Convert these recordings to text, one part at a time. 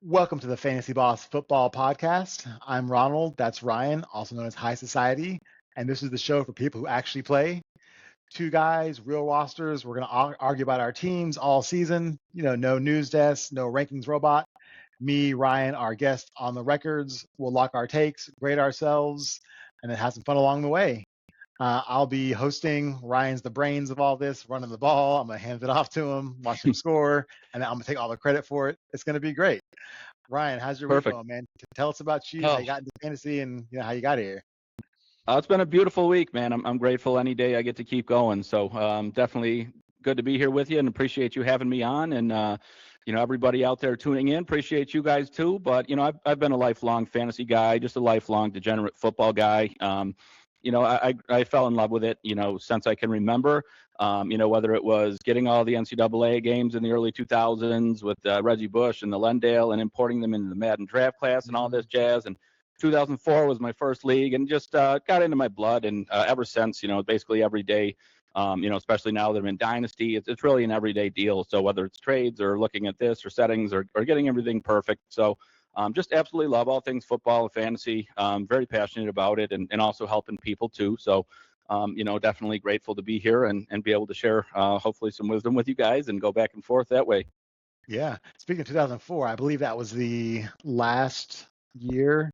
Welcome to the Fantasy Boss Football Podcast. I'm Ronald. That's Ryan, also known as High Society. And this is the show for people who actually play. Two guys, real rosters. We're going to argue about our teams all season. No news desk, no rankings robot. Me, Ryan, our guest on the records. We'll lock our takes, grade ourselves, and then have some fun along the way. I'll be hosting. Ryan's the brains of all this, running the ball. I'm going to hand it off to him, watch him score, and then I'm going to take all the credit for it. It's going to be great. Ryan, how's your week Perfect. going, man? Tell us about you, how you got into fantasy, and how you got here. It's been a beautiful week, man. I'm grateful any day I get to keep going. So definitely good to be here with you and appreciate you having me on. And, everybody out there tuning in, appreciate you guys too. But, I've been a lifelong fantasy guy, just a lifelong degenerate football guy. I fell in love with it, since I can remember, whether it was getting all the NCAA games in the early 2000s with Reggie Bush and the Lendale and importing them into the Madden draft class and all this jazz. And 2004 was my first league and just got into my blood. And ever since, basically every day, especially now that I'm in Dynasty, it's really an everyday deal. So whether it's trades or looking at this or settings or getting everything perfect. So just absolutely love all things football and fantasy. Very passionate about it and also helping people too. So, definitely grateful to be here and be able to share hopefully some wisdom with you guys and go back and forth that way. Yeah. Speaking of 2004, I believe that was the last year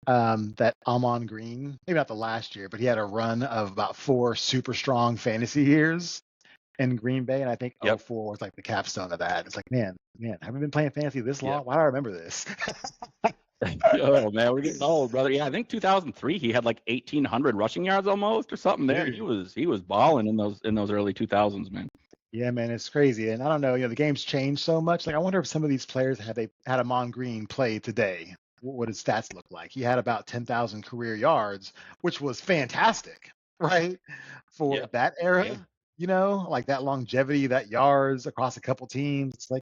that Amon Green, maybe not the last year, but he had a run of about 4 super strong fantasy years in Green Bay. And I think 04 was like the capstone of that. It's like, man, have we been playing fantasy this long? Why do I remember this? Oh man, we're getting old, brother. Yeah, I think 2003 he had like 1,800 rushing yards almost or something there. He was balling in those early 2000s, man. Yeah, man, it's crazy. And I don't know, the game's changed so much. Like, I wonder if some of these players had Amon Green play today, what would his stats look like? He had about 10,000 career yards, which was fantastic, right? For that era, like that longevity, that yards across a couple teams. It's like,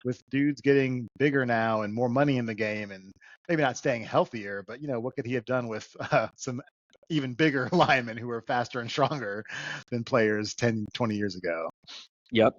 with dudes getting bigger now and more money in the game and maybe not staying healthier, but, what could he have done with some even bigger linemen who were faster and stronger than players 10, 20 years ago? Yep.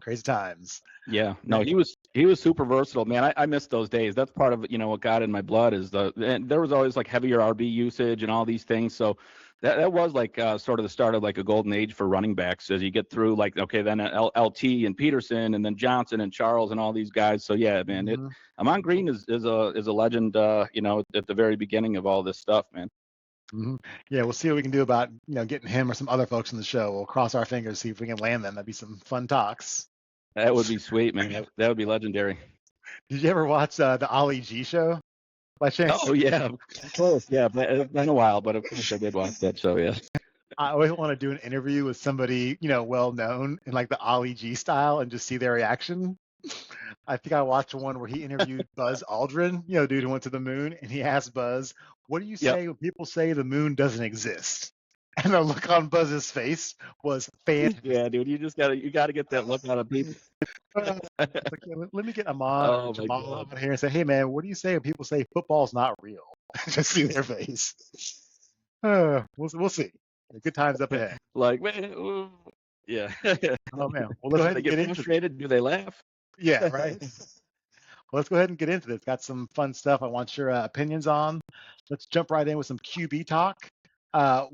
Crazy times. Yeah, no, he was super versatile, man. I miss those days. That's part of what got in my blood and there was always like heavier RB usage and all these things. So that was like sort of the start of like a golden age for running backs as you get through like, okay, then LT and Peterson and then Johnson and Charles and all these guys. So yeah, man, Amon Green is a legend, at the very beginning of all this stuff, man. Mm-hmm. Yeah, we'll see what we can do about getting him or some other folks in the show. We'll cross our fingers, see if we can land them. That'd be some fun talks. That would be sweet, man. That would be legendary. Did you ever watch the Ollie G show by chance? Oh yeah, close. Yeah, but it's been a while, but of course I did watch that show. Yeah. I always want to do an interview with somebody well known in like the Ollie G style and just see their reaction. I think I watched one where he interviewed Buzz Aldrin, dude who went to the moon, and he asked Buzz, "What do you say when people say the moon doesn't exist?" And the look on Buzz's face was fantastic. Yeah, dude, you gotta get that look out of people. Like, let me get Ahmad or Jamal over here and say, "Hey man, what do you say when people say football's not real?" Just see their face. We'll see. Good times up ahead. Like, man, yeah. Oh man, well let's go ahead and get frustrated. Do they laugh? Yeah, right. Well, let's go ahead and get into this. Got some fun stuff I want your opinions on. Let's jump right in with some QB talk.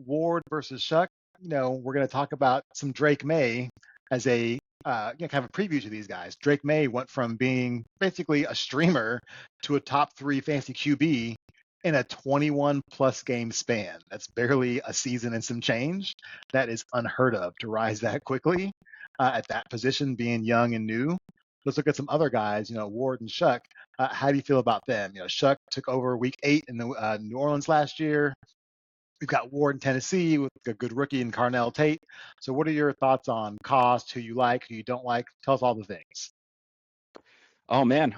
Ward versus Shuck. We're going to talk about some Drake May as a kind of a preview to these guys. Drake May went from being basically a streamer to a top 3 fantasy QB in a 21-plus game span. That's barely a season and some change. That is unheard of to rise that quickly at that position, being young and new. Let's look at some other guys, Ward and Shuck. How do you feel about them? Shuck took over week 8 in the New Orleans last year. We've got Ward in Tennessee with a good rookie in Carnell Tate. So what are your thoughts on cost, who you like, who you don't like? Tell us all the things. Oh, man.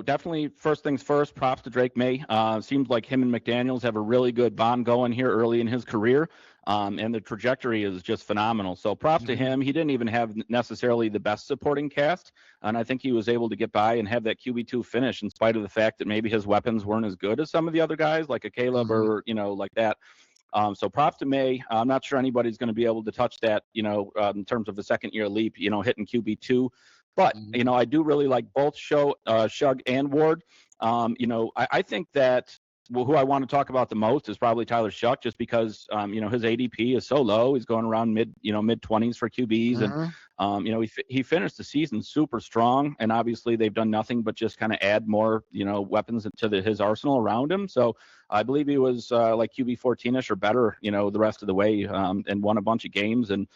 Definitely first things first, props to Drake May. Seems like him and McDaniels have a really good bond going here early in his career. And the trajectory is just phenomenal. So props to him. He didn't even have necessarily the best supporting cast. And I think he was able to get by and have that QB2 finish in spite of the fact that maybe his weapons weren't as good as some of the other guys like a Caleb or, like that. So props to May. I'm not sure anybody's going to be able to touch that, in terms of the second year leap, hitting QB2. But, Mhm. I do really like both Shug and Ward. I think that who I want to talk about the most is probably Tyler Shuck, just because, his ADP is so low. He's going around mid 20s for QBs. And, Mhm. he finished the season super strong. And obviously they've done nothing but just kind of add more, weapons to his arsenal around him. So I believe he was like QB 14ish or better, the rest of the way, and won a bunch of games. And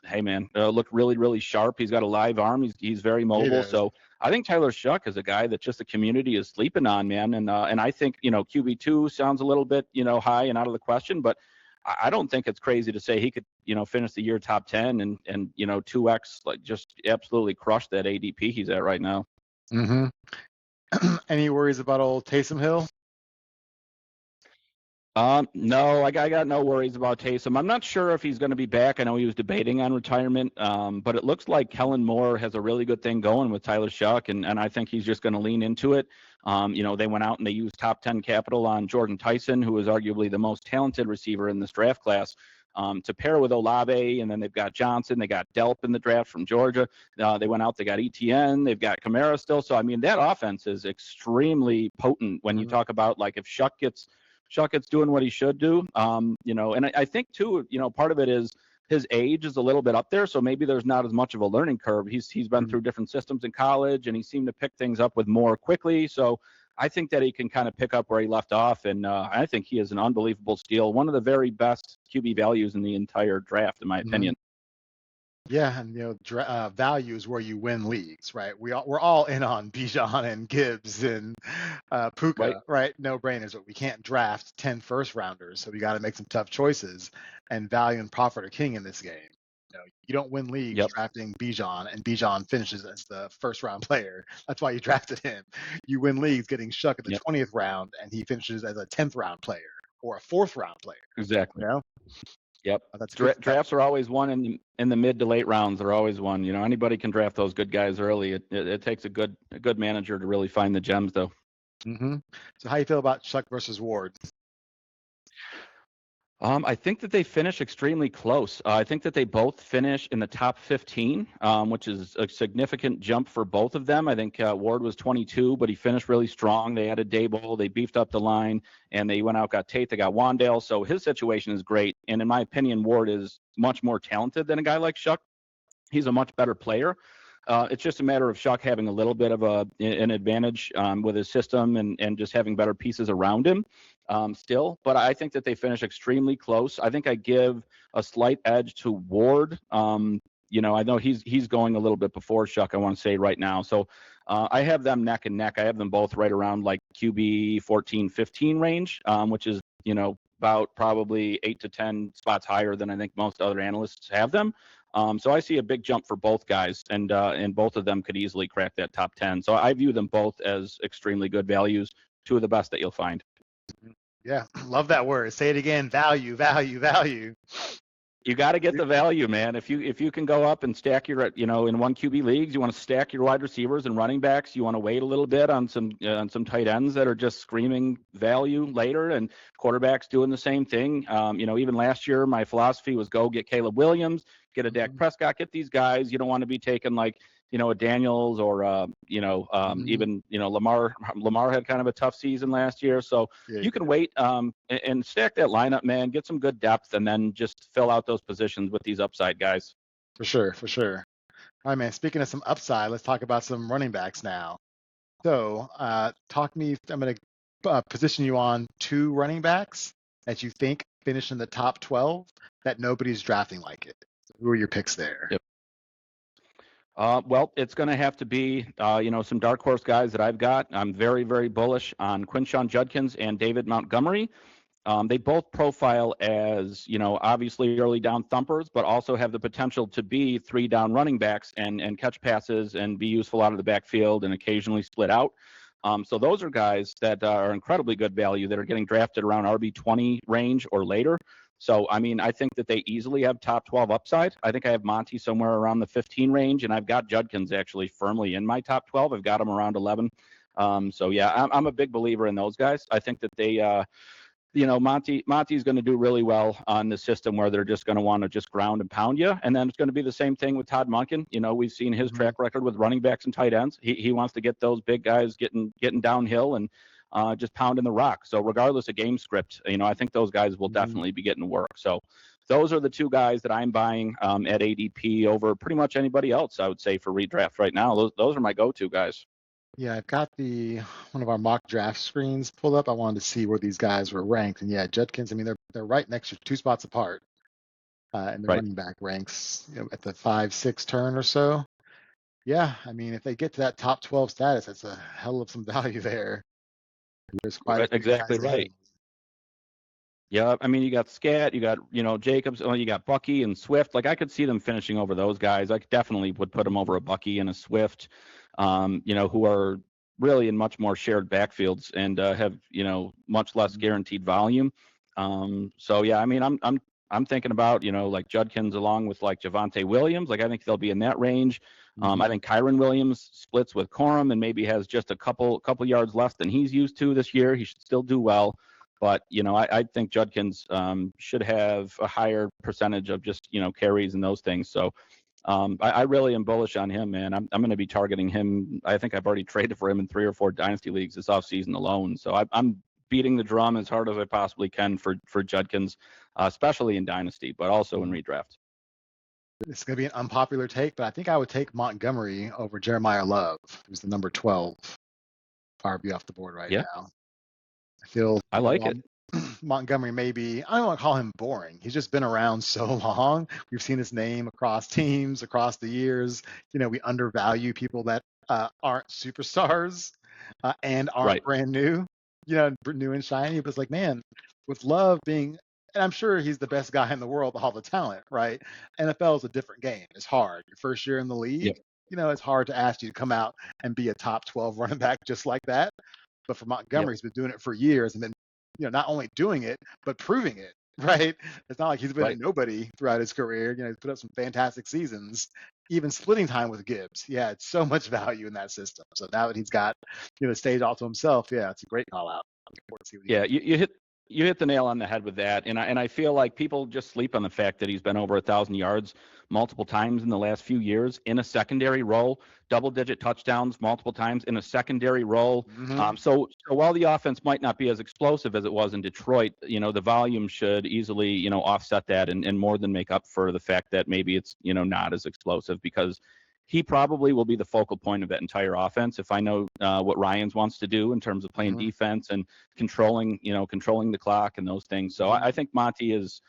hey, man, looked really, really sharp. He's got a live arm. He's very It mobile. is. So I think Tyler Shuck is a guy that just the community is sleeping on, man. And I think QB2 sounds a little bit high and out of the question, but I don't think it's crazy to say he could finish the year top 10 and 2x, like, just absolutely crush that ADP he's at right now. Mhm. Any worries about old Taysom Hill? No, I got no worries about Taysom. I'm not sure if he's going to be back. I know he was debating on retirement, but it looks like Kellen Moore has a really good thing going with Tyler Shuck, and I think he's just going to lean into it. They went out and they used top 10 capital on Jordan Tyson, who is arguably the most talented receiver in this draft class, to pair with Olave, and then they've got Johnson, they got Delp in the draft from Georgia. They went out, they got ETN, they've got Kamara still. So, I mean, that offense is extremely potent when you Mhm. talk about, like, if Shuckett's doing what he should do. And I think too, part of it is his age is a little bit up there, so maybe there's not as much of a learning curve. He's been Mhm. through different systems in college, and he seemed to pick things up with more quickly. So I think that he can kind of pick up where he left off, and I think he is an unbelievable steal, one of the very best QB values in the entire draft, in my Mhm. opinion. Yeah, and value is where you win leagues, right? We're all in on Bijan and Gibbs and Right? Puka, right? No brainers, but we can't draft 10 first rounders, so we got to make some tough choices. And value and profit are king in this game. You don't win leagues Yep. drafting Bijan, and Bijan finishes as the first round player. That's why you drafted him. You win leagues getting Shuck at the Yep. 20th round, and he finishes as a 10th round player or a fourth round player. Exactly. You know, Yep. that's good stuff. Drafts are always won in the mid to late rounds. They're always won. Anybody can draft those good guys early. It takes a good manager to really find the gems, though. Hmm. So how you feel about Shuck versus Ward? I think that they finish extremely close. I think that they both finish in the top 15, which is a significant jump for both of them. I think Ward was 22, but he finished really strong. They added Dable, they beefed up the line, and they went out, got Tate, they got Wandale. So his situation is great. And in my opinion, Ward is much more talented than a guy like Shuck. He's a much better player. It's just a matter of Shuck having a little bit of an advantage with his system and just having better pieces around him still. But I think that they finish extremely close. I think I give a slight edge to Ward. I know he's going a little bit before Shuck, I want to say right now. So I have them neck and neck. I have them both right around like QB 14, 15 range, which is, about probably 8 to 10 spots higher than I think most other analysts have them. So I see a big jump for both guys, and both of them could easily crack that top 10. So I view them both as extremely good values, two of the best that you'll find. Yeah, love that word. Say it again. Value, value, value. You got to get the value, man. If you can go up and stack your, in one QB leagues, you want to stack your wide receivers and running backs. You want to wait a little bit on some tight ends that are just screaming value later, and quarterbacks doing the same thing. Even last year, my philosophy was go get Caleb Williams, get a Dak Mhm. Prescott, get these guys. You don't want to be taking like a Daniels or Mhm. even Lamar. Lamar had kind of a tough season last year, so Yeah, you can wait and stack that lineup, man. Get some good depth, and then just fill out those positions with these upside guys. for sure, for sure. All right, man. Speaking of some upside, let's talk about some running backs now. So, talk me. I'm going to position you on two running backs that you think finish in the top 12 that nobody's drafting like it. Who are your picks there? Yep. Well, it's going to have to be, some dark horse guys that I've got. I'm very, very bullish on Quinshawn Judkins and David Montgomery. They both profile as, obviously early down thumpers, but also have the potential to be 3-down running backs and catch passes and be useful out of the backfield and occasionally split out. So those are guys that are incredibly good value that are getting drafted around RB20 range or later. So, I mean, I think that they easily have top 12 upside. I think I have Monty somewhere around the 15 range, and I've got Judkins actually firmly in my top 12. I've got him around 11. So, yeah, I'm a big believer in those guys. I think that they Monty's going to do really well on the system where they're just going to want to just ground and pound you. And then it's going to be the same thing with Todd Monken. We've seen his track record with running backs and tight ends. He wants to get those big guys getting downhill and just pounding the rock. So regardless of game script, I think those guys will definitely be getting work. So those are the two guys that I'm buying at ADP over pretty much anybody else, I would say, for redraft right now. Those are my go-to guys. Yeah, I've got one of our mock draft screens pulled up. I wanted to see where these guys were ranked, and yeah, Judkins. I mean, they're right next to 2 spots apart in the Right. running back ranks, at the 5-6 turn or so. Yeah, I mean, if they get to that top 12 status, that's a hell of some value there. There's quite a few Exactly guys ahead of right. them. Yeah, I mean, you got Scat, you got Jacobs, you got Bucky and Swift. Like I could see them finishing over those guys. I definitely would put them over a Bucky and a Swift, who are really in much more shared backfields and have much less guaranteed volume. So yeah, I mean, I'm thinking about like Judkins along with like Javonte Williams. Like I think they'll be in that range. I think Kyron Williams splits with Corum and maybe has just a couple yards less than he's used to this year. He should still do well. But, I think Judkins should have a higher percentage of just, carries and those things. So I really am bullish on him, man. I'm going to be targeting him. I think I've already traded for him in 3 or 4 dynasty leagues this offseason alone. So I'm beating the drum as hard as I possibly can for Judkins, especially in dynasty, but also in redraft. It's going to be an unpopular take, but I think I would take Montgomery over Jeremiah Love, who's the number 12 RB off the board right now. I feel I like it. Montgomery may be, I don't want to call him boring. He's just been around so long. We've seen his name across teams, across the years. We undervalue people that aren't superstars and aren't brand new, new and shiny. But it's like, man, with Love being, and I'm sure he's the best guy in the world, all the talent, right? NFL is a different game. It's hard. Your first year in the league, it's hard to ask you to come out and be a top 12 running back just like that. But for Montgomery, he's been doing it for years and been, not only doing it, but proving it, right? It's not like he's been a nobody throughout his career. He's put up some fantastic seasons, even splitting time with Gibbs. He had so much value in that system. So now that he's got, the stage all to himself, it's a great call out. You hit the nail on the head with that, and I feel like people just sleep on the fact that he's been over 1,000 yards multiple times in the last few years in a secondary role, double-digit touchdowns multiple times in a secondary role. So while the offense might not be as explosive as it was in Detroit, the volume should easily offset that and more than make up for the fact that maybe it's not as explosive, because he probably will be the focal point of that entire offense. If I know what Ryans wants to do in terms of playing defense and controlling the clock and those things. So I think Monty is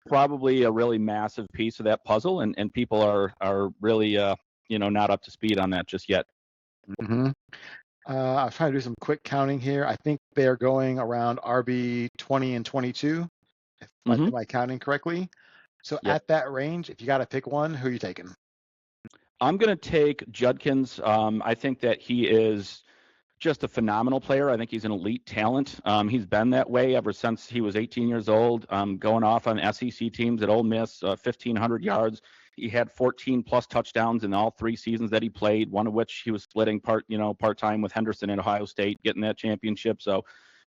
probably a really massive piece of that puzzle, and people are really not up to speed on that just yet. I'm trying to do some quick counting here. I think they're going around RB 20 and 22, if I did my counting correctly. So at that range, if you got to pick one, who are you taking? I'm going to take Judkins. I think that he is just a phenomenal player. I think he's an elite talent. He's been that way ever since he was 18 years old, going off on SEC teams at Ole Miss, 1,500 yards. He had 14 plus touchdowns in all 3 seasons that he played, one of which he was splitting part-time with Henderson at Ohio State, getting that championship. So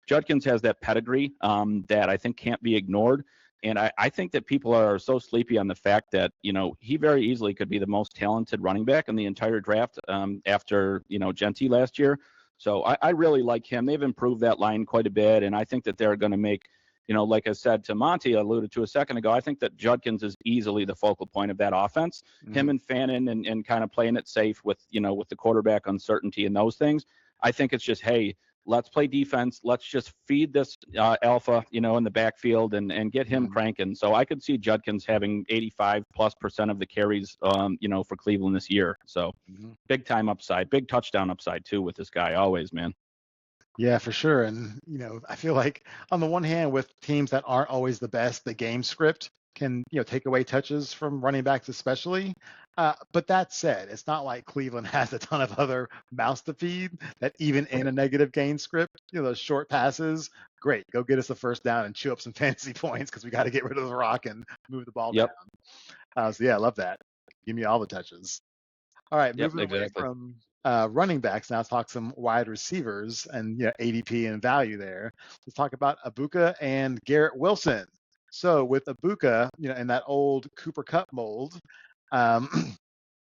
Judkins has that pedigree that I think can't be ignored. And I think that people are so sleepy on the fact that, he very easily could be the most talented running back in the entire draft after, Genty last year. So I really like him. They've improved that line quite a bit. And I think that they're going to make, like I said to Monty, alluded to a second ago, I think that Judkins is easily the focal point of that offense. Him and Fannin and kind of playing it safe with, with the quarterback uncertainty and those things. I think it's just, hey, let's play defense. Let's just feed this alpha, in the backfield and get him cranking. So I could see Judkins having 85+% of the carries, for Cleveland this year. So big time upside, big touchdown upside too with this guy always, man. Yeah, for sure. And, I feel like on the one hand, with teams that aren't always the best, the game script can, take away touches from running backs especially. But that said, it's not like Cleveland has a ton of other mouths to feed that even in a negative game script, those short passes, great, go get us a first down and chew up some fantasy points because we got to get rid of the rock and move the ball down. So yeah, I love that. Give me all the touches. All right, moving away from running backs. Now let's talk some wide receivers and ADP and value there. Let's talk about Egbuka and Garrett Wilson. So with Egbuka, in that old Cooper Cup mold, um,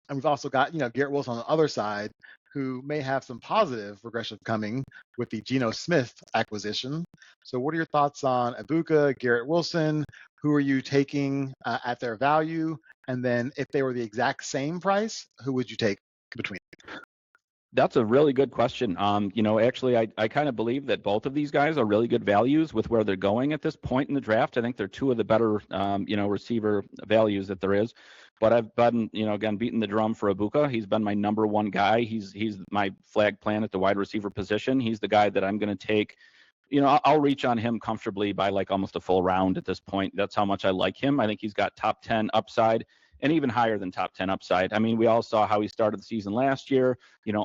and we've also got Garrett Wilson on the other side, who may have some positive regression coming with the Geno Smith acquisition. So what are your thoughts on Egbuka, Garrett Wilson? Who are you taking at their value? And then if they were the exact same price, who would you take between? That's a really good question. Actually, I kind of believe that both of these guys are really good values with where they're going at this point in the draft. I think they're two of the better, receiver values that there is. But I've been, again, beating the drum for Egbuka. He's been my number one guy. He's my flag plan at the wide receiver position. He's the guy that I'm going to take. I'll reach on him comfortably by like almost a full round at this point. That's how much I like him. I think he's got top 10 upside and even higher than top 10 upside. I mean, we all saw how he started the season last year,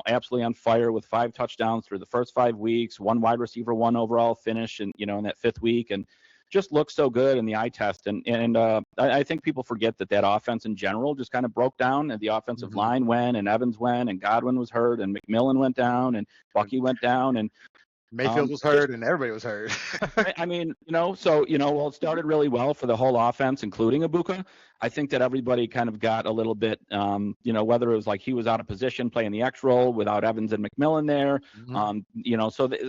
absolutely on fire with 5 touchdowns through the first 5 weeks, 1 wide receiver, 1 overall finish, and, in that 5th week, and just looks so good in the eye test. And I think people forget that offense in general just kind of broke down, and the offensive line went, and Evans went, and Godwin was hurt, and McMillan went down, and Bucky went down, and Mayfield was hurt, and everybody was hurt. I mean, it started really well for the whole offense, including Egbuka. I think that everybody kind of got a little bit, whether it was like he was out of position playing the X role without Evans and McMillan there,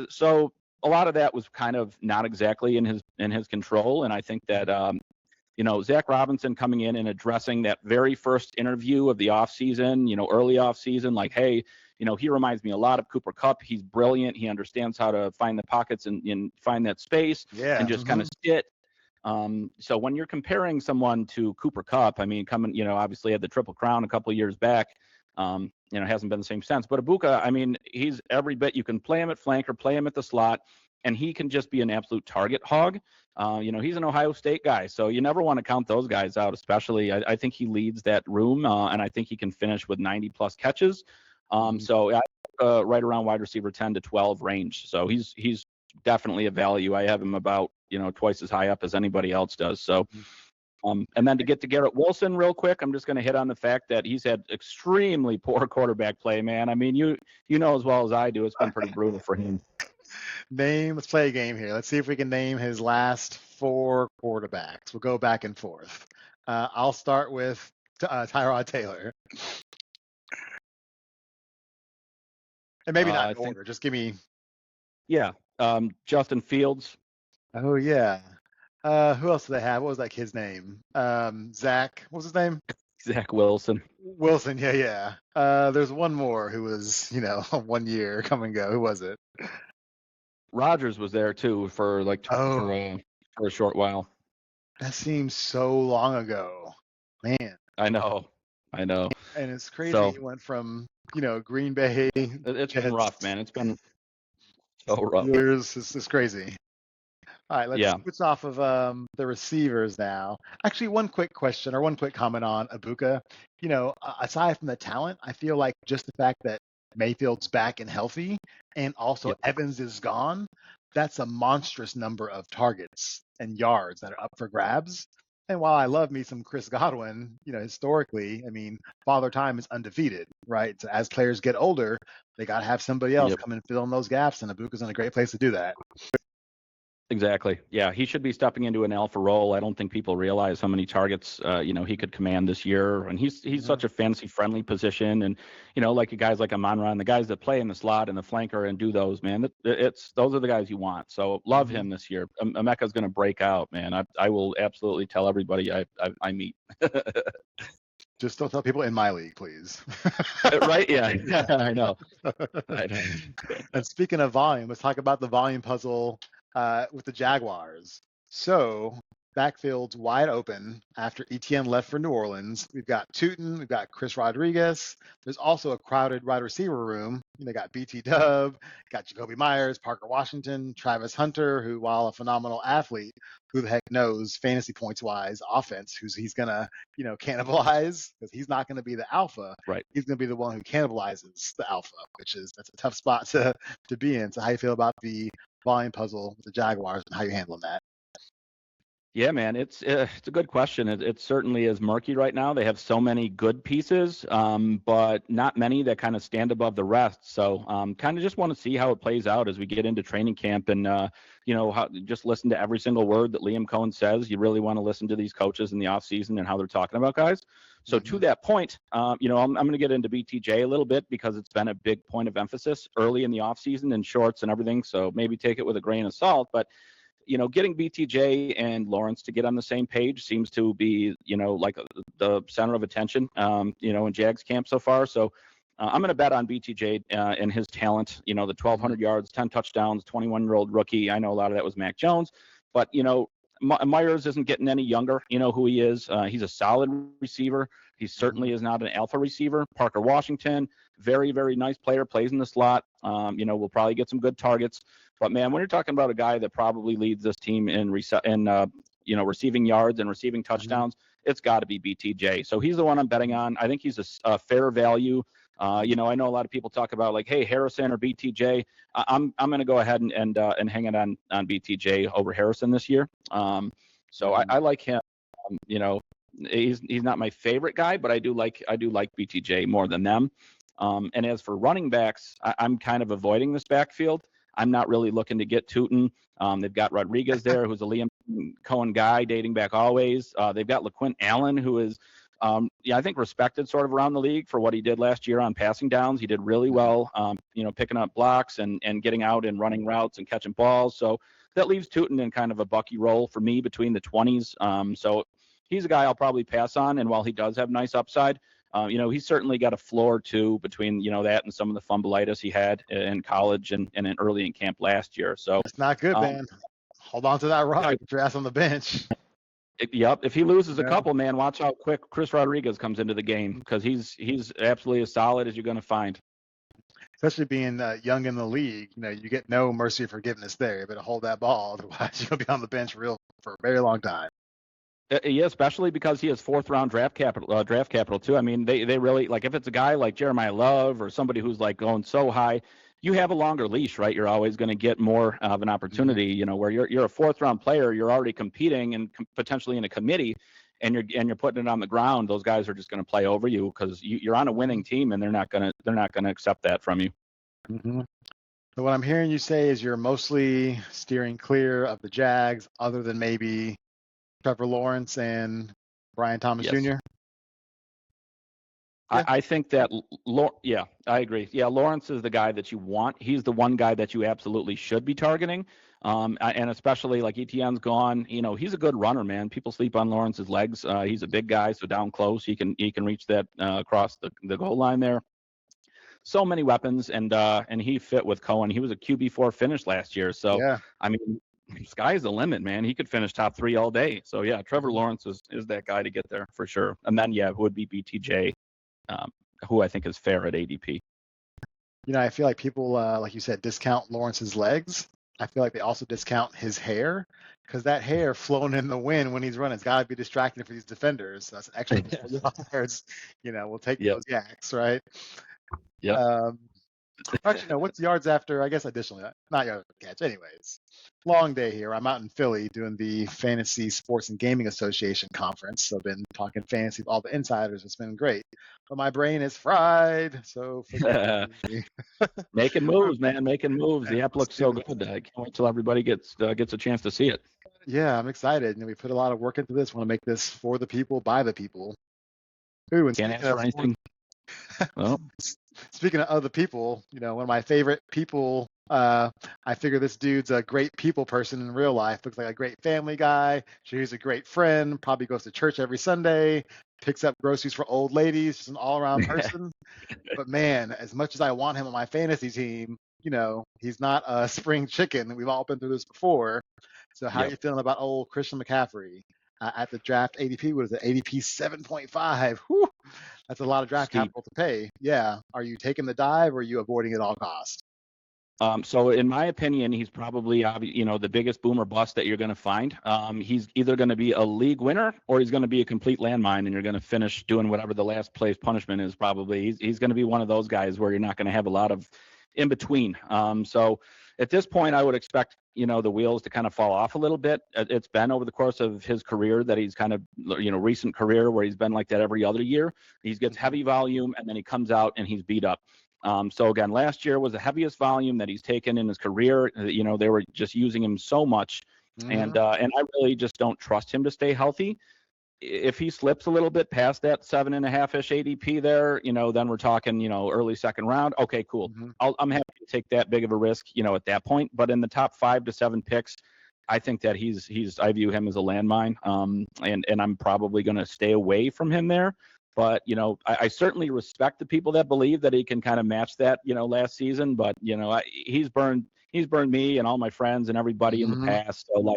so a lot of that was kind of not exactly in his control, and I think that Zach Robinson coming in and addressing that very first interview of the offseason, early offseason, like, hey, he reminds me a lot of Cooper Kupp. He's brilliant. He understands how to find the pockets and find that space and just kind of sit. So when you're comparing someone to Cooper Kupp, I mean, obviously had the Triple Crown a couple of years back, hasn't been the same sense. But Egbuka, I mean, he's every bit. You can play him at flanker, play him at the slot, and he can just be an absolute target hog. He's an Ohio State guy, so you never want to count those guys out, especially. I think he leads that room, and I think he can finish with 90-plus catches. So right around wide receiver 10 to 12 range. So he's definitely a value. I have him about, twice as high up as anybody else does. So, and then to get to Garrett Wilson real quick, I'm just going to hit on the fact that he's had extremely poor quarterback play, man. I mean, you know as well as I do, it's been pretty brutal for him. Let's play a game here. Let's see if we can name his last 4 quarterbacks. We'll go back and forth. I'll start with Tyrod Taylor. And maybe not in order. Just give me. Yeah. Justin Fields. Oh, yeah. Who else do they have? What was that kid's name? Zach. What was his name? Zach Wilson. Wilson. Yeah. There's one more who was, 1 year come and go. Who was it? Rodgers was there too for for a short while. That seems so long ago, man. I know. And it's crazy. So, he went from Green Bay. It's been rough, man. It's been so rough. It's crazy. All right, let's switch off of the receivers now. Actually, one quick question or one quick comment on Egbuka. Aside from the talent, I feel like just the fact that Mayfield's back and healthy, and also Evans is gone, that's a monstrous number of targets and yards that are up for grabs. And while I love me some Chris Godwin, historically, I mean, Father Time is undefeated, right? So as players get older, they got to have somebody else come and fill in those gaps, and Egbuka's in a great place to do that. Exactly. Yeah, he should be stepping into an alpha role. I don't think people realize how many targets, he could command this year. And he's such a fantasy-friendly position. And, like guys like Amon-Ra, the guys that play in the slot and the flanker and do those, man, those are the guys you want. So love him this year. Emeka's going to break out, man. I will absolutely tell everybody I meet. Just don't tell people in my league, please. Right? Yeah, I know. And speaking of volume, let's talk about the volume puzzle with the Jaguars. So backfield's wide open after Etienne left for New Orleans. We've got Tootin, we've got Chris Rodriguez. There's also a crowded wide receiver room. They got BT Dub, got Jacoby Myers, Parker Washington, Travis Hunter, who, while a phenomenal athlete, who the heck knows fantasy points wise offense, he's gonna, cannibalize, because he's not gonna be the alpha. Right. He's gonna be the one who cannibalizes the alpha, that's a tough spot to be in. So how you feel about the volume puzzle with the Jaguars and how you handling that? Yeah, man, it's a good question. It certainly is murky right now. They have so many good pieces, but not many that kind of stand above the rest. So, kind of just want to see how it plays out as we get into training camp, and just listen to every single word that Liam Cohen says. You really want to listen to these coaches in the offseason and how they're talking about guys. So, to that point, I'm going to get into BTJ a little bit because it's been a big point of emphasis early in the offseason and shorts and everything. So maybe take it with a grain of salt, but getting BTJ and Lawrence to get on the same page seems to be, like the center of attention, in Jags camp so far. So I'm going to bet on BTJ and his talent, the 1,200 yards, 10 touchdowns, 21-year-old rookie. I know a lot of that was Mac Jones, but, Myers isn't getting any younger. You know who he is. He's a solid receiver. He certainly is not an alpha receiver. Parker Washington, very, very nice player, plays in the slot. We'll probably get some good targets. But man, when you're talking about a guy that probably leads this team in receiving yards and receiving touchdowns, it's got to be BTJ. So he's the one I'm betting on. I think he's a fair value. I know a lot of people talk about like, hey, Harrison or BTJ. I'm going to go ahead and hang it on BTJ over Harrison this year. I like him. He's not my favorite guy, but I do like BTJ more than them. And as for running backs, I'm kind of avoiding this backfield. I'm not really looking to get Tootin. They've got Rodriguez there, who's a Liam Cohen guy dating back always. They've got LaQuint Allen, who is, I think respected sort of around the league for what he did last year on passing downs. He did really well, picking up blocks and getting out and running routes and catching balls. So that leaves Tootin in kind of a Bucky role for me between the 20s. So he's a guy I'll probably pass on. And while he does have nice upside, he's certainly got a floor too between, that and some of the fumbleitis he had in college and early in camp last year. So it's not good, man. Hold on to that rock. Get your ass on the bench. Yep. If he loses a couple, man, watch how quick Chris Rodriguez comes into the game because he's absolutely as solid as you're going to find. Especially being young in the league, you get no mercy or forgiveness there. You better hold that ball, otherwise you're going to be on the bench for a very long time. Yeah, especially because he has fourth-round draft capital too. I mean, they really like if it's a guy like Jeremiah Love or somebody who's like going so high, you have a longer leash, right? You're always going to get more of an opportunity. Where you're a fourth-round player, you're already competing and potentially in a committee, and you're putting it on the ground. Those guys are just going to play over you because you're on a winning team, and they're not going to accept that from you. Mm-hmm. So what I'm hearing you say is you're mostly steering clear of the Jags, other than maybe Trevor Lawrence and Brian Thomas Jr.? Yeah. I think that, I agree. Yeah, Lawrence is the guy that you want. He's the one guy that you absolutely should be targeting. And especially like Etienne's gone, he's a good runner, man. People sleep on Lawrence's legs. He's a big guy, so down close, he can reach that across the goal line there. So many weapons, and he fit with Cohen. He was a QB4 finish last year. So, yeah. I mean, sky's the limit, man. He could finish top 3 all day. So, yeah, Trevor Lawrence is that guy to get there for sure. And then, it would be BTJ, who I think is fair at ADP. I feel like people, like you said, discount Lawrence's legs. I feel like they also discount his hair because that hair flowing in the wind when he's running, it's got to be distracting for these defenders. So that's an extra yards. We'll take those yaks, right? Yeah. Actually, no, what's yards after? I guess additionally, not yards after catch. Anyways, long day here. I'm out in Philly doing the Fantasy Sports and Gaming Association conference. So I've been talking fantasy with all the insiders. It's been great, but my brain is fried. So making moves, man, making moves. The app looks so good. I can't wait till everybody gets a chance to see it. Yeah, I'm excited. We put a lot of work into this. Want to make this for the people, by the people. Ooh, and can't answer anything. Well. Speaking of other people, one of my favorite people, I figure this dude's a great people person in real life. Looks like a great family guy. Sure, he's a great friend. Probably goes to church every Sunday. Picks up groceries for old ladies. Just an all-around person. But man, as much as I want him on my fantasy team, he's not a spring chicken. We've all been through this before. So how are you feeling about old Christian McCaffrey? At the draft ADP, what is it? ADP 7.5. Whew. That's a lot of draft capital to pay. Yeah. Are you taking the dive or are you avoiding it at all costs? So in my opinion, he's probably, the biggest boomer bust that you're going to find. He's either going to be a league winner or he's going to be a complete landmine and you're going to finish doing whatever the last place punishment is probably. He's going to be one of those guys where you're not going to have a lot of in between. So at this point, I would expect, the wheels to kind of fall off a little bit. It's been over the course of his career that he's kind of, recent career where he's been like that every other year. He gets heavy volume and then he comes out and he's beat up. So again, last year was the heaviest volume that he's taken in his career. They were just using him so much. And I really just don't trust him to stay healthy. If he slips a little bit past that 7.5-ish ADP there, then we're talking, early second round. Okay, cool. I'm happy to take that big of a risk, at that point. But in the top 5 to 7 picks, I think that I view him as a landmine. And I'm probably going to stay away from him there. But, I certainly respect the people that believe that he can kind of match that, last season. But, he's burned me and all my friends and everybody in the past. So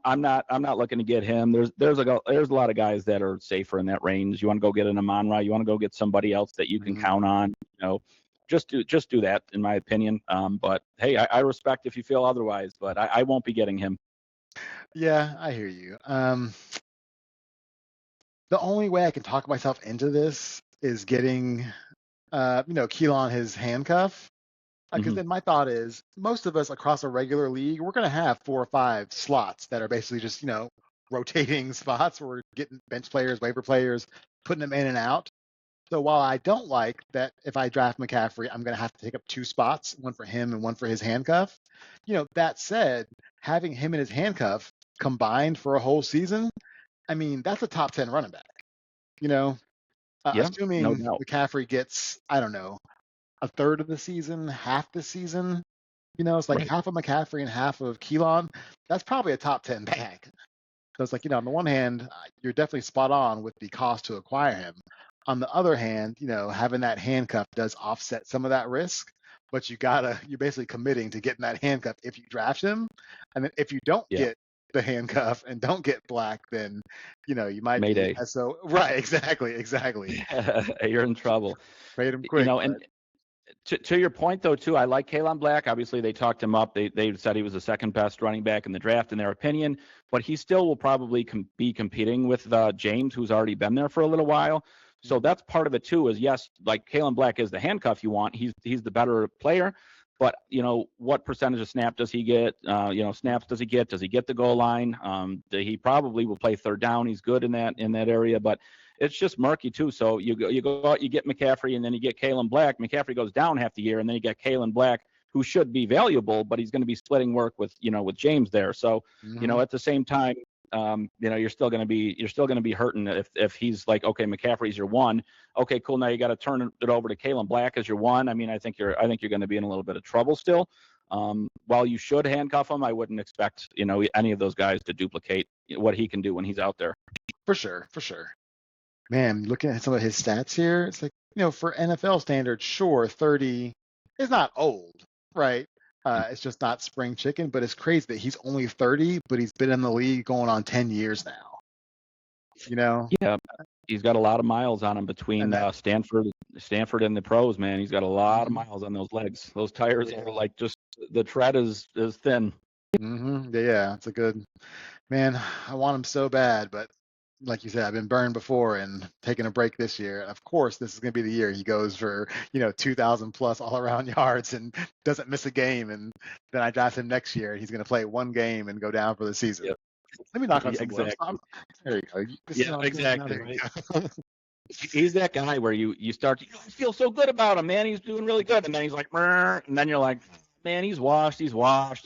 I'm not looking to get him. There's a lot of guys that are safer in that range. You want to go get an Amon-Ra, you want to go get somebody else that you can count on. Just do that, in my opinion. But hey, I respect if you feel otherwise, but I won't be getting him. Yeah, I hear you. The only way I can talk myself into this is getting, Keelan his handcuff. Because then my thought is, most of us across a regular league, we're going to have 4 or 5 slots that are basically just, rotating spots where we're getting bench players, waiver players, putting them in and out. So while I don't like that if I draft McCaffrey, I'm going to have to take up 2 spots, one for him and one for his handcuff. That said, having him and his handcuff combined for a whole season, I mean, that's a top 10 running back. Assuming no doubt. McCaffrey gets, I don't know, a third of the season, half the season, it's like half of McCaffrey and half of Keelan. That's probably a top 10 bag. So it's like, on the one hand, you're definitely spot on with the cost to acquire him. On the other hand, having that handcuff does offset some of that risk, but you're basically committing to getting that handcuff if you draft him. And then if you don't get the handcuff and don't get Black, then, you might Mayday. be. So, right, exactly. You're in trouble. Trade him quick. And to your point, though, too, I like Kalen Black. Obviously, they talked him up. They said he was the second best running back in the draft, in their opinion. But he still will probably be competing with James, who's already been there for a little while. So that's part of it, too, is, yes, like Kalen Black is the handcuff you want. He's the better player. But, what percentage of snap does he get? Snaps does he get? Does he get the goal line? He probably will play third down. He's good in that area. But it's just murky too. So you go out, you get McCaffrey, and then you get Kalen Black. McCaffrey goes down half the year, and then you get Kalen Black, who should be valuable, but he's going to be splitting work with James there. So at the same time, you're still going to be hurting if he's like, okay, McCaffrey's your one. Okay, cool. Now you got to turn it over to Kalen Black as your one. I mean, I think you're going to be in a little bit of trouble still. While you should handcuff him, I wouldn't expect any of those guys to duplicate what he can do when he's out there. For sure. Man, looking at some of his stats here, it's like, for NFL standards, sure, 30 is not old, right? It's just not spring chicken, but it's crazy that he's only 30, but he's been in the league going on 10 years now. Yeah, he's got a lot of miles on him between Stanford and the pros, man. He's got a lot of miles on those legs. Those tires are like just the tread is thin. Yeah, it's a good man. I want him so bad, but like you said, I've been burned before and taking a break this year. Of course, this is going to be the year he goes for 2,000 plus all around yards and doesn't miss a game. And then I draft him next year and he's going to play one game and go down for the season. Yep. Let me knock on some exactly. There you go. Exactly. He's that guy where you start to feel so good about him, man. He's doing really good, and then he's like, Murr, and then you're like, man, he's washed,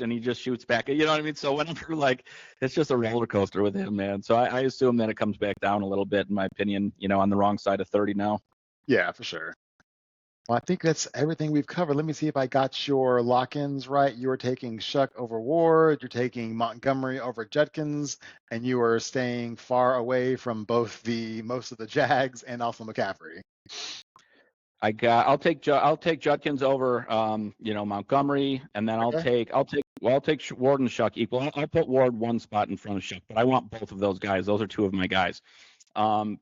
and he just shoots back. You know what I mean? So whenever it's just a roller coaster with him, man. So I assume that it comes back down a little bit, in my opinion. On the wrong side of 30 now. Yeah, for sure. Well, I think that's everything we've covered. Let me see if I got your lock-ins right. You were taking Shuck over Ward. You're taking Montgomery over Judkins, and you are staying far away from both most of the Jags and also McCaffrey. I'll take Judkins over Montgomery, and then I'll take Ward and Shuck equal. I'll put Ward one spot in front of Shuck, but I want both of those guys. Those are two of my guys. I'm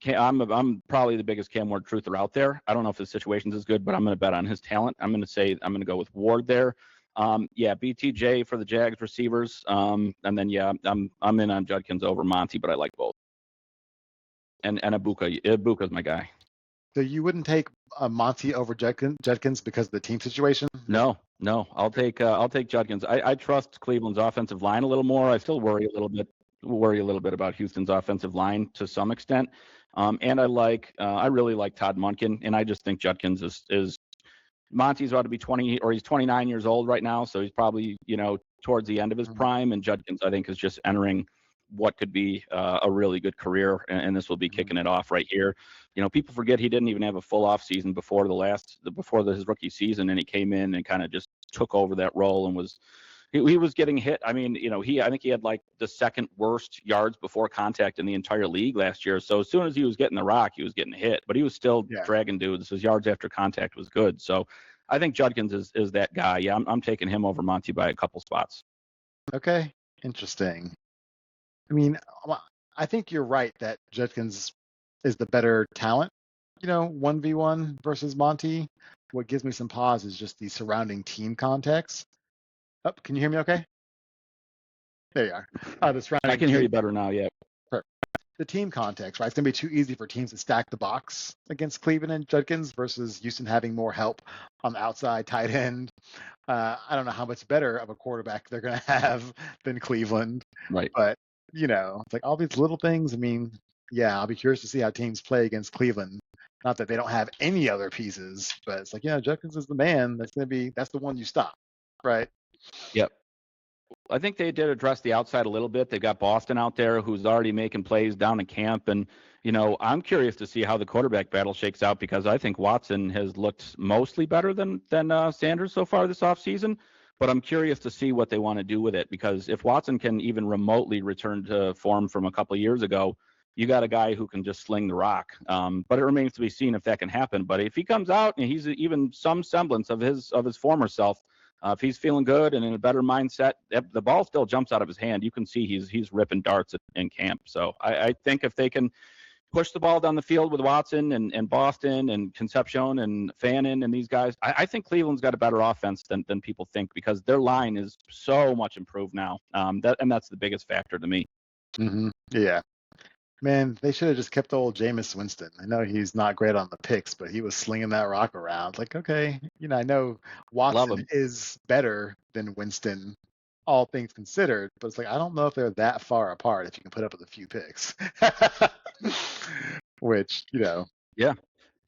probably the biggest Cam Ward truther out there. I don't know if his situation's as good, but I'm going to bet on his talent. I'm going to go with Ward there. BTJ for the Jags receivers. And then I'm in on Judkins over Monty, but I like both. And Egbuka's my guy. So you wouldn't take Monty over Judkins because of the team situation? No, I'll take Judkins. I trust Cleveland's offensive line a little more. I still worry a little bit about Houston's offensive line to some extent. And I really like Todd Monken, and I just think Judkins is Monty's about to be 20, or he's 29 years old right now, so he's probably, towards the end of his Mhm. prime, and Judkins, I think, is just entering what could be a really good career, and this will be kicking it off right here. People forget he didn't even have a full off season before his rookie season, and he came in and kind of just took over that role and he was getting hit. I mean, I think he had like the second worst yards before contact in the entire league last year. So as soon as he was getting the rock, he was getting hit, but he was still Yeah. dragging dudes. His yards after contact was good. So I think Judkins is that guy. Yeah, I'm taking him over Monty by a couple spots. Okay, interesting. I mean, I think you're right that Judkins is the better talent, 1v1 versus Monty. What gives me some pause is just the surrounding team context. Oh, can you hear me okay? There you are. The I surrounding can hear team, you better now. Yeah. the team context, right? It's going to be too easy for teams to stack the box against Cleveland and Judkins versus Houston having more help on the outside, tight end. I don't know how much better of a quarterback they're going to have than Cleveland. Right. But, it's like all these little things. I mean, yeah, I'll be curious to see how teams play against Cleveland. Not that they don't have any other pieces, but it's like, Judkins is the man. That's the one you stop, right? Yep. I think they did address the outside a little bit. They've got Boston out there who's already making plays down in camp. And, I'm curious to see how the quarterback battle shakes out, because I think Watson has looked mostly better than Sanders so far this offseason. But I'm curious to see what they want to do with it, because if Watson can even remotely return to form from a couple of years ago, you got a guy who can just sling the rock. But it remains to be seen if that can happen. But if he comes out and he's even some semblance of his former self, if he's feeling good and in a better mindset, the ball still jumps out of his hand. You can see he's ripping darts in camp. So I think if they can push the ball down the field with Watson and Boston and Concepcion and Fannin and these guys, I think Cleveland's got a better offense than people think, because their line is so much improved now. That's the biggest factor to me. Mm-hmm. Yeah. Man, they should have just kept old Jameis Winston. I know he's not great on the picks, but he was slinging that rock around. Like, okay, I know Love Watson him. is better than Winston, all things considered, but it's like I don't know if they're that far apart if you can put up with a few picks. Which, Yeah.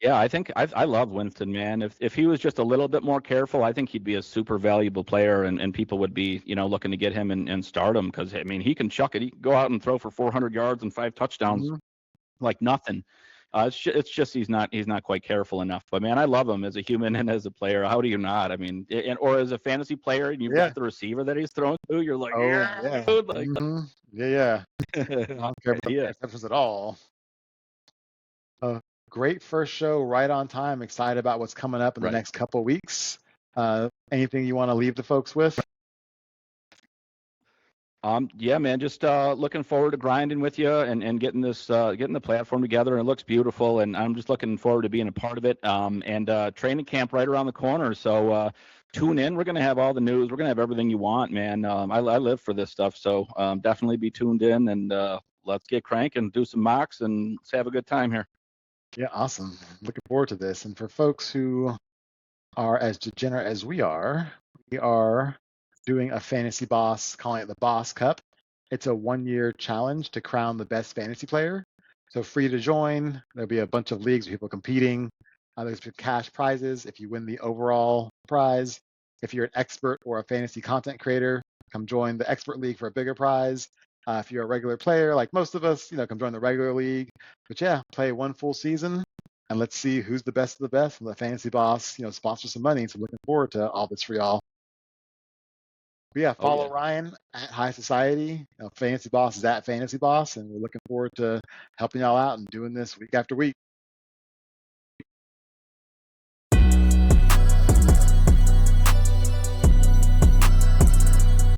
Yeah, I think I love Winston, man. If he was just a little bit more careful, I think he'd be a super valuable player, and people would be, looking to get him and start him, because I mean, he can chuck it. He can go out and throw for 400 yards and 5 touchdowns Mhm. like nothing. It's just he's not quite careful enough. But man, I love him as a human and as a player. How do you not? I mean, or as a fantasy player, and you've Yeah. got the receiver that he's throwing to, you're like, Oh, yeah, yeah. dude, like, Yeah. I don't care about the yeah, interceptions at all. Great first show, right on time. Excited about what's coming up in the right. next couple of weeks. Anything you want to leave the folks with? Yeah, man, just looking forward to grinding with you and getting the platform together, and it looks beautiful, and I'm just looking forward to being a part of it. And training camp right around the corner, so tune in. We're gonna have all the news. We're gonna have everything you want, man. I live for this stuff, so definitely be tuned in, and let's get cranking, do some mocks, and let's have a good time here. Yeah, awesome. Looking forward to this. And for folks who are as degenerate as we are doing a fantasy boss, calling it the Boss Cup. It's a 1-year challenge to crown the best fantasy player. So free to join. There'll be a bunch of leagues with people competing. There's cash prizes if you win the overall prize. If you're an expert or a fantasy content creator, come join the expert league for a bigger prize. If you're a regular player, like most of us, come join the regular league. But yeah, play one full season, and let's see who's the best of the best. And the Fantasy Boss, sponsor some money. So looking forward to all this for y'all. But yeah, Oh follow yeah. Ryan at High Society. Fantasy Boss is at Fantasy Boss, and we're looking forward to helping y'all out and doing this week after week.